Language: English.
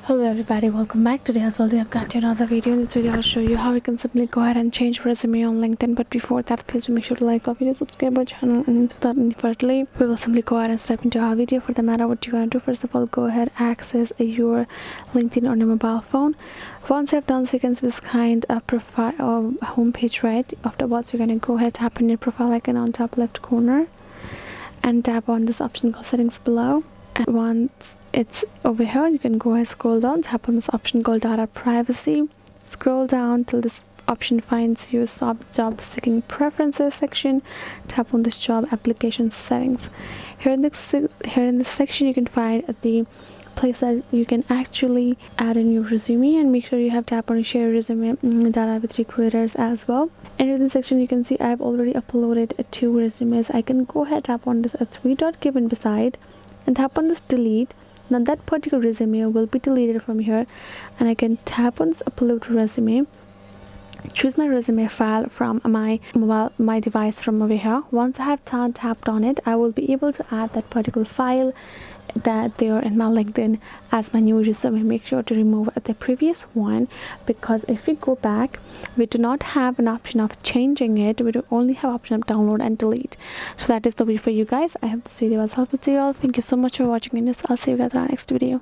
Hello everybody, welcome back. Today as well we have got another video. In this video I'll show you how you can simply go ahead and change resume on LinkedIn. But before that, please do make sure to like our video, subscribe our channel, and without any further delay we will simply go ahead and step into our video. For the matter, what you're going to do, first of all, go ahead, access your LinkedIn on your mobile phone. Once you have done so, you can see this kind of profile or home page, right? Afterwards, you're going to go ahead, tap on your profile icon on top left corner and tap on this option called settings below. And once it's over here, you can go ahead, scroll down, tap on this option called data privacy, scroll down till this option finds your job seeking preferences section, tap on this job application settings. Here in this section you can find the place that you can actually add in your resume, and make sure you have tap on share resume data with recruiters as well. And in this section you can see I've already uploaded 2 resumes. I can go ahead, tap on this 3 dot given beside and tap on this delete. Now that particular resume will be deleted from here, and I can tap on this upload resume, choose my resume file from my device from over here. Once I have tapped on it, I will be able to add that particular file that they are in my LinkedIn as my new resume. Make sure to remove the previous one, because if we go back, we do not have an option of changing it. We do only have option of download and delete. So that is the way for you guys. I hope this video was helpful to you all. Thank you so much for watching, and I'll see you guys in our next video.